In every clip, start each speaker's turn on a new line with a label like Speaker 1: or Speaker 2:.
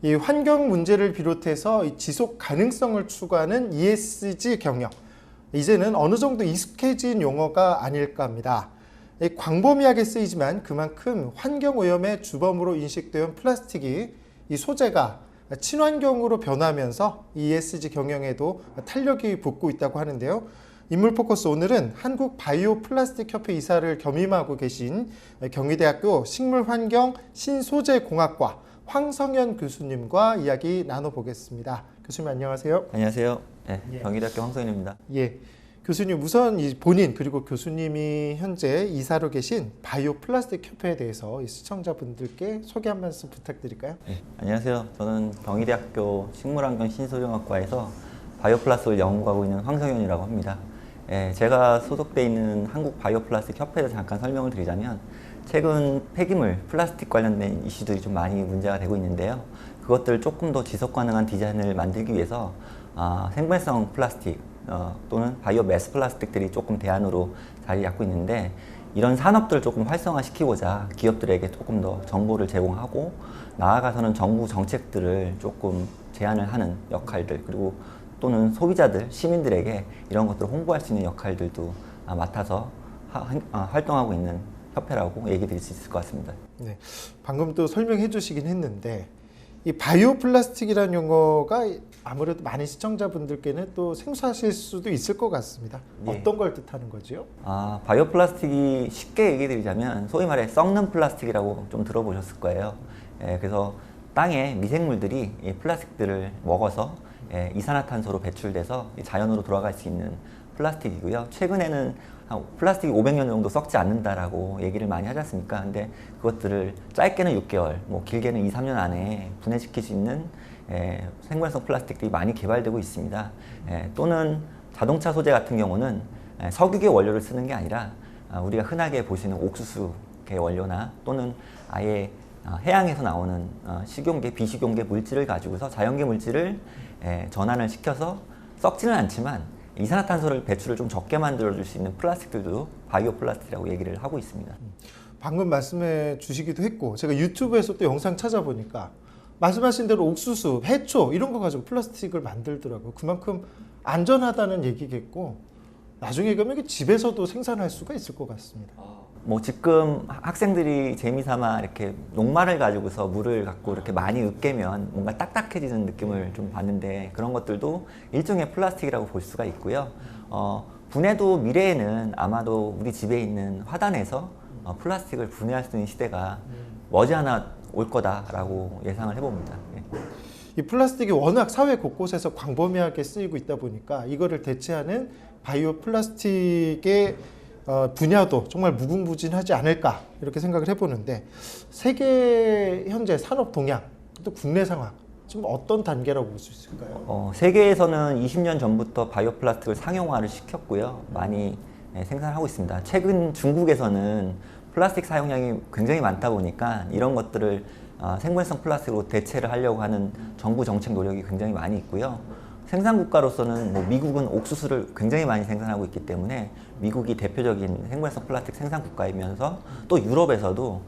Speaker 1: 이 환경 문제를 비롯해서 이 지속 가능성을 추구하는 ESG 경영, 이제는 어느 정도 익숙해진 용어가 아닐까 합니다. 광범위하게 쓰이지만 그만큼 환경 오염의 주범으로 인식되어 플라스틱이 이 소재가 친환경으로 변하면서 ESG 경영에도 탄력이 붙고 있다고 하는데요. 인물 포커스 오늘은 한국 바이오 플라스틱 협회 이사를 겸임하고 계신 경희대학교 식물환경 신소재공학과 황성현 교수님과 이야기 나눠보겠습니다. 교수님 안녕하세요.
Speaker 2: 안녕하세요. 네, 경희대학교 황성현입니다.
Speaker 1: 예, 교수님 우선 본인 그리고 교수님이 현재 이사로 계신 바이오 플라스틱 협회에 대해서 시청자분들께 소개 한 말씀 부탁드릴까요?
Speaker 2: 네, 안녕하세요. 저는 경희대학교 식물환경 신소재공학과에서 바이오 플라스틱을 연구하고 있는 황성현이라고 합니다. 제가 소속돼 있는 한국 바이오 플라스틱 협회에 대해서 잠깐 설명을 드리자면, 최근 폐기물, 플라스틱 관련된 이슈들이 좀 많이 문제가 되고 있는데요. 그것들을 조금 더 지속 가능한 디자인을 만들기 위해서 생분해성 플라스틱 또는 바이오 매스 플라스틱들이 조금 대안으로 자리 잡고 있는데, 이런 산업들을 조금 활성화시키고자 기업들에게 조금 더 정보를 제공하고, 나아가서는 정부 정책들을 조금 제안을 하는 역할들, 그리고 또는 소비자들, 시민들에게 이런 것들을 홍보할 수 있는 역할들도 맡아서 활동하고 있는 협회라고 얘기 드릴 수 있을 것 같습니다.
Speaker 1: 네, 방금 또 설명해 주시긴 했는데, 이 바이오 플라스틱이라는 용어가 아무래도 많은 시청자분들께는 또 생소하실 수도 있을 것 같습니다.
Speaker 2: 예.
Speaker 1: 어떤 걸 뜻하는 거지요?
Speaker 2: 바이오 플라스틱이 쉽게 얘기 드리자면 소위 말해 썩는 플라스틱이라고 좀 들어보셨을 거예요. 그래서 땅에 미생물들이 이 플라스틱들을 먹어서 이산화탄소로 배출돼서 자연으로 돌아갈 수 있는 플라스틱이고요. 최근에는 플라스틱이 500년 정도 썩지 않는다라고 얘기를 많이 하지 않습니까? 근데 그것들을 짧게는 6개월, 뭐 길게는 2, 3년 안에 분해시킬 수 있는 생분해성 플라스틱들이 많이 개발되고 있습니다. 또는 자동차 소재 같은 경우는 석유계 원료를 쓰는 게 아니라 우리가 흔하게 보시는 옥수수계 원료나 또는 아예 해양에서 나오는 식용계, 비식용계 물질을 가지고서 자연계 물질을 전환을 시켜서 썩지는 않지만 이산화탄소를 배출을 좀 적게 만들어줄 수 있는 플라스틱들도 바이오 플라스틱이라고 얘기를 하고 있습니다.
Speaker 1: 방금 말씀해 주시기도 했고, 제가 유튜브에서 또 영상 찾아보니까 말씀하신 대로 옥수수, 해초 이런 거 가지고 플라스틱을 만들더라고요. 그만큼 안전하다는 얘기겠고, 나중에 가면 이게 집에서도 생산할 수가 있을 것 같습니다.
Speaker 2: 뭐 지금 학생들이 재미삼아 이렇게 녹말을 가지고서 물을 갖고 이렇게 많이 으깨면 뭔가 딱딱해지는 느낌을 좀 받는데, 그런 것들도 일종의 플라스틱이라고 볼 수가 있고요. 분해도 미래에는 아마도 우리 집에 있는 화단에서 플라스틱을 분해할 수 있는 시대가 머지않아 올 거다라고 예상을 해봅니다.
Speaker 1: 이 플라스틱이 워낙 사회 곳곳에서 광범위하게 쓰이고 있다 보니까 이거를 대체하는 바이오 플라스틱의 분야도 정말 무궁무진하지 않을까 이렇게 생각을 해보는데, 세계 현재 산업 동향, 또 국내 상황 지금 어떤 단계라고 볼 수 있을까요?
Speaker 2: 세계에서는 20년 전부터 바이오 플라스틱을 상용화를 시켰고요. 많이 생산하고 있습니다. 최근 중국에서는 플라스틱 사용량이 굉장히 많다 보니까 이런 것들을 생분해성 플라스틱으로 대체를 하려고 하는 정부 정책 노력이 굉장히 많이 있고요. 생산국가로서는 뭐 미국은 옥수수를 굉장히 많이 생산하고 있기 때문에 미국이 대표적인 생분해성 플라스틱 생산국가이면서, 또 유럽에서도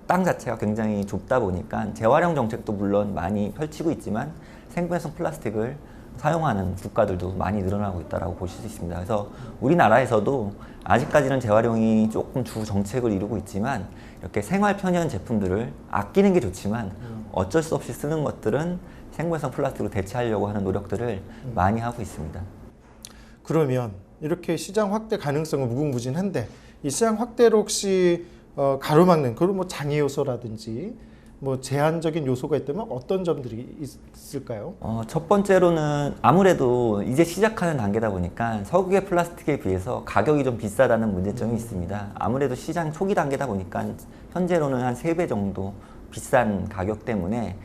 Speaker 2: 땅 자체가 굉장히 좁다 보니까 재활용 정책도 물론 많이 펼치고 있지만 생분해성 플라스틱을 사용하는 국가들도 많이 늘어나고 있다고 보실 수 있습니다. 그래서 우리나라에서도 아직까지는 재활용이 조금 주 정책을 이루고 있지만, 이렇게 생활 편의한 제품들을 아끼는 게 좋지만 어쩔 수 없이 쓰는 것들은 생분해성 플라스틱으로 대체하려고 하는 노력들을 많이 하고 있습니다.
Speaker 1: 그러면 이렇게 시장 확대 가능성은 무궁무진한데, 이 시장 확대를 혹시 가로막는 그런 뭐 장애 요소라든지 뭐 제한적인 요소가 있다면 어떤 점들이 있을까요?
Speaker 2: 첫 번째로는 아무래도 이제 시작하는 단계다 보니까 석유계 플라스틱에 비해서 가격이 좀 비싸다는 문제점이 있습니다. 아무래도 시장 초기 단계다 보니까 현재로는 한 3배 정도 비싼 가격 때문에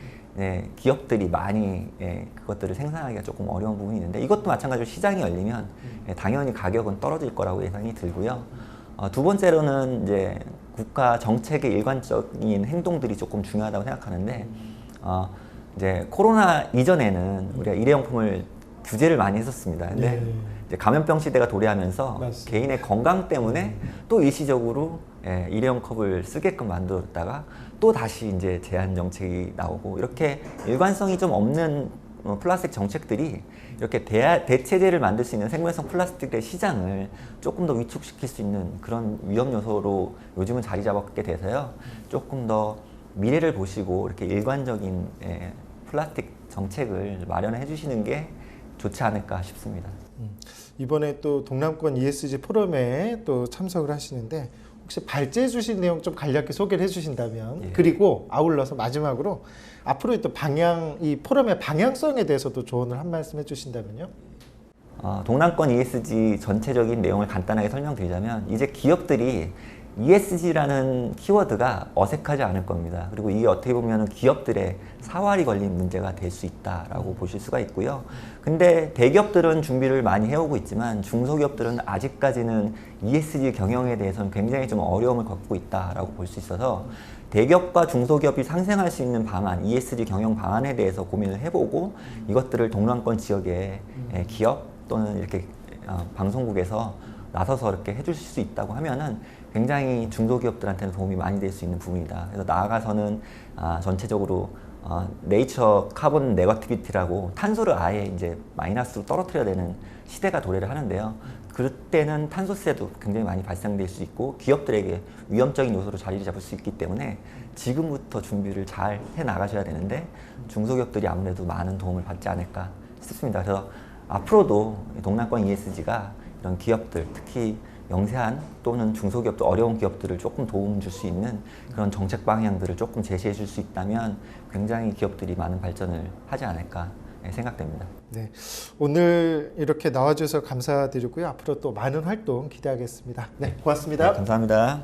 Speaker 2: 기업들이 많이 그것들을 생산하기가 조금 어려운 부분이 있는데, 이것도 마찬가지로 시장이 열리면 당연히 가격은 떨어질 거라고 예상이 들고요. 두 번째로는 이제 국가 정책의 일관적인 행동들이 조금 중요하다고 생각하는데, 이제 코로나 이전에는 우리가 일회용품을 규제를 많이 했었습니다. 근데 이제 감염병 시대가 도래하면서
Speaker 1: 맞습니다.
Speaker 2: 개인의 건강 때문에 또 일시적으로 일회용 컵을 쓰게끔 만들었다가 또 다시 이제 제한 정책이 나오고 이렇게 일관성이 좀 없는 플라스틱 정책들이 이렇게 대체제를 만들 수 있는 생물성 플라스틱의 시장을 조금 더 위축시킬 수 있는 그런 위험 요소로 요즘은 자리 잡았게 돼서요. 조금 더 미래를 보시고 이렇게 일관적인 플라스틱 정책을 마련해 주시는 게 좋지 않을까 싶습니다.
Speaker 1: 이번에 또 동남권 ESG 포럼에 또 참석을 하시는데 혹시 발제해 주신 내용 좀 간략히 소개를 해 주신다면
Speaker 2: 예.
Speaker 1: 그리고 아울러서 마지막으로 앞으로 또 이 포럼의 방향성에 대해서도 조언을 한 말씀 해 주신다면요.
Speaker 2: 동남권 ESG 전체적인 내용을 간단하게 설명드리자면 이제 기업들이 ESG라는 키워드가 어색하지 않을 겁니다. 그리고 이게 어떻게 보면 기업들의 사활이 걸린 문제가 될 수 있다라고 보실 수가 있고요. 근데 대기업들은 준비를 많이 해오고 있지만 중소기업들은 아직까지는 ESG 경영에 대해서는 굉장히 좀 어려움을 겪고 있다라고 볼 수 있어서 대기업과 중소기업이 상생할 수 있는 방안, ESG 경영 방안에 대해서 고민을 해보고 이것들을 동남권 지역의 기업 또는 이렇게 방송국에서 나서서 이렇게 해주실 수 있다고 하면은 굉장히 중소기업들한테는 도움이 많이 될 수 있는 부분이다. 그래서 나아가서는 전체적으로 네이처 카본 네거티비티라고 탄소를 아예 이제 마이너스로 떨어뜨려야 되는 시대가 도래를 하는데요. 그때는 탄소세도 굉장히 많이 발생될 수 있고 기업들에게 위험적인 요소로 자리를 잡을 수 있기 때문에 지금부터 준비를 잘 해 나가셔야 되는데 중소기업들이 아무래도 많은 도움을 받지 않을까 싶습니다. 그래서 앞으로도 동남권 ESG가 이런 기업들, 특히 영세한 또는 중소기업들, 어려운 기업들을 조금 도움 줄 수 있는 그런 정책 방향들을 조금 제시해 줄 수 있다면 굉장히 기업들이 많은 발전을 하지 않을까 생각됩니다.
Speaker 1: 네, 오늘 이렇게 나와주셔서 감사드리고요. 앞으로 또 많은 활동 기대하겠습니다. 네, 고맙습니다.
Speaker 2: 네, 감사합니다.